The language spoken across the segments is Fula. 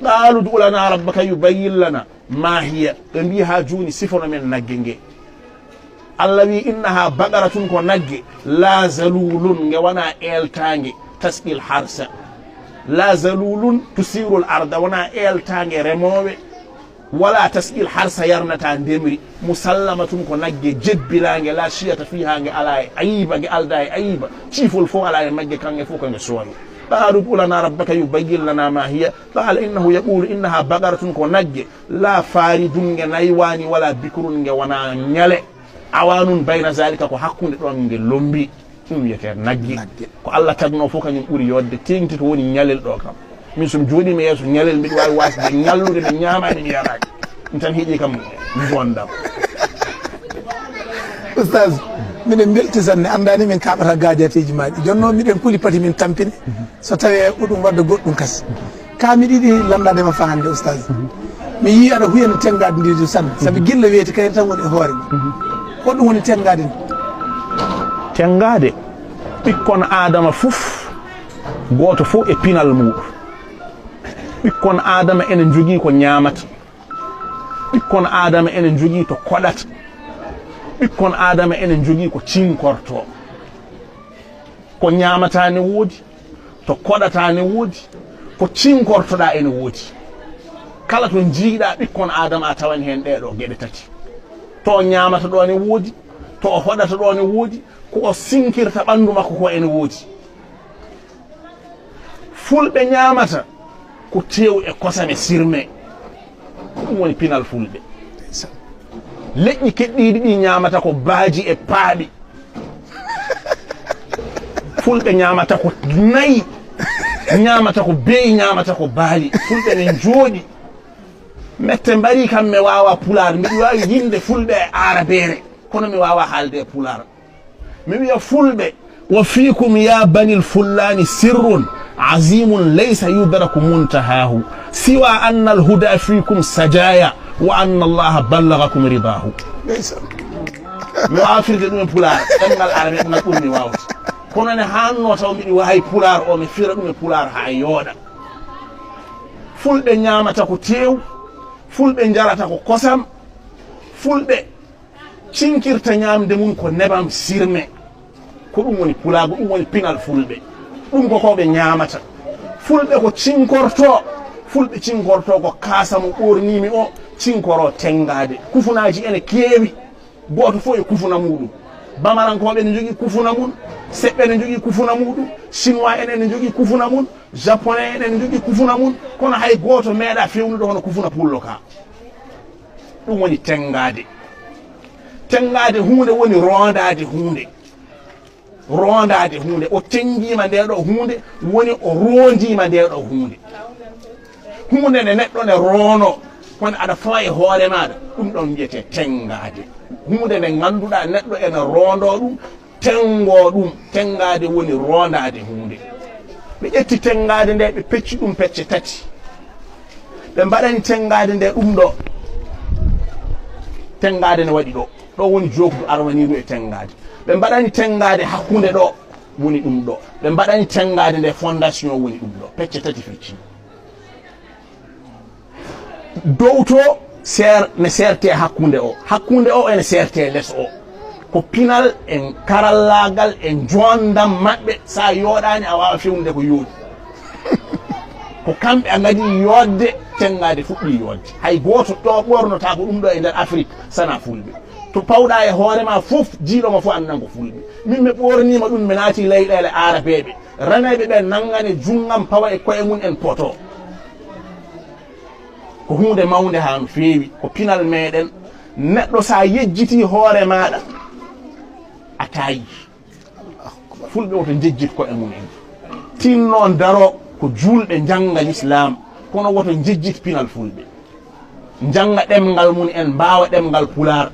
قالوا ادع لنا ربك يبين لنا ما هي بها جوني سفر من نجنجي الذي إنها بقرة كنجي لا زلول وانا إلتانجي تسقي الحرس لا زلول تسير الأرض وانا إلتانجي رموه ولا تسقي الحرس يرنتان دمري مسلمة كنجي جبلانجي لا شيء فيها على عيبة على عيبة شيف الفوق على مجي كان فوق نسوان قالوا ادع لنا ربك يبين لنا ما هي قال إنه يقول إنها بقرة كنجي لا فارد نيواني ولا بكر وانا نيالي awanun bayna zalika ko hakkunde don ngel lombi dum yete naggi ko Allah tagno fo kanyum buri yodde tengti to woni nyalel do kam min sum jodi mi yeso nyalel mi wawi wasde nyallude be nyamaade mi yaraaki tan hiji kam gondam ustaz minen belti sanne andani min kabata gajateji maaji jonno miden kuli pati min tampini so tawe dudum wadde goddum kas kami didi landade ma faande ustaz mi yi ada huyana tengade ndidu sanne sabi gilla weti kay tan woni hoore ko dum woni tengade bikkon adama fuf goto fu e pinal mu bikkon adama enen jogi ko nyaamata bikkon adama enen jogi to kodata bikkon adama enen jogi ko cinkorto ko nyaamata ne wodi to kodata ne wodi ko cinkortoda ene wodi kala to jiida bikkon adama a tawan hen deedo gede tati to nyaamata do ne wodi to hodata do ne wodi ko sinkirta bandu makko ko ene wodi fulbe nyaamata ko tew e kosame sirme dum woni pinal fulbe leƴƴi keddiidi di nyaamata ko baaji e paabi fulbe nyaamata ko nayi nyaamata ko beey nyaamata ko baali fulbe ne joodi mette mbari kam me wawa pular mi wawi yinde fulbe arabere kono mi wawa halde pular mi wiya fulbe wa fikum ya bani al-fullani sirrun azimun laysa yudraku muntahahu siwa anna al-huda fikum sajaya wa anna Allah ballagakum ridahu mi afirde dum pular dangal arabe na dum mi wawti kono ne hanno taw mi wawi pular o mi fira dum pular ha yoda fulbe nyaamata ko tew fulbe jarata ko kosam fulbe cinkirta nyamde mun ko nebam sirme ko dum woni pulaagu dum woni pinal fulbe dum ko be nyamata fulbe ko cinkorto fulbe cinkorto ko kasamu bornimi o cinkoro tengade kufunaji ene kewi goto fo e kufuna mudum bamarankoɓe ne jogi kufuna mun seɓɓe ne jogi kufuna mudum chinois enen ne jogi kufuna mun japonais enen ne jogi kufuna mun kono hay goto meeɗa fewnude hono kufuna pullo ka ɗum woni tengade hunde woni rondade hunde o tengima nde ɗo hunde woni o rondima nde ɗo hunde ne neɗɗo ne rono kono aɗa fawa e hoore maɗa ɗum ɗon wiyete tengade hunde nde ganduɗa neɗɗo ene rondo ɗum tengo ɗum tengade woni rondade hunde ɓe ƴetti tengade nde ɓe pecci ɗum pecce tati ɓe mbaɗani tengade nde ɗum ɗo tengade ne waɗi ɗo woni jokdu arwaniru e tengade ɓe mbaɗani tengade hakkunde ɗo woni ɗum ɗo ɓe mbaɗani tengade nde fondation woni ɗum ɗo pecce tati fecci dow to ne serte hakkunde o ene serte less o ko pinal en karallagal en jondam maɓɓe sa yoɗani a wawa fewnude ko yooɗi ko kamɓe a gadi yodde tengade fuɗɗi yodde hay goto ɗo ɓornota ko ɗum ɗo e nder Afrique sana fulɓe to pawɗa e hoorema fof jiiɗoma fof andan ko fulɓe min mi ɓornima ɗum mi naati leyɗele arabeɓe raneɓe ɓe nangane junggam pawa e koye mum en poto ko hunde mawde ha no feewi ko pinal meɗen neɗɗo sa yejjiti hoore maɗa a tayi fulɓe woto jejjit koye mum en tinno daro ko julɓe janga l'islam kono woto jejjit pinal fulɓe janga ɗemgal mum en mbawa ɗemgal pular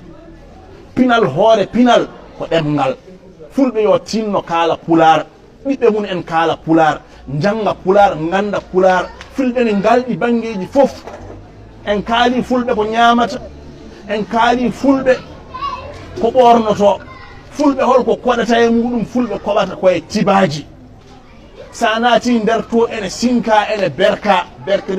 pinal hoore pinal ko ɗemgal fulɓe yo tinno kaala pular ɓiɓɓe mum en kaala pular janga pular ganda pular fulɓe ne galɗi bangeji fof en kaali fulɓe ko ñamata en kaali fulɓe ko ɓornoto fulɓe holko koɗata e muɗum fulɓe koɓata koye tibaji sa naati nder to ene sinka ene berka berka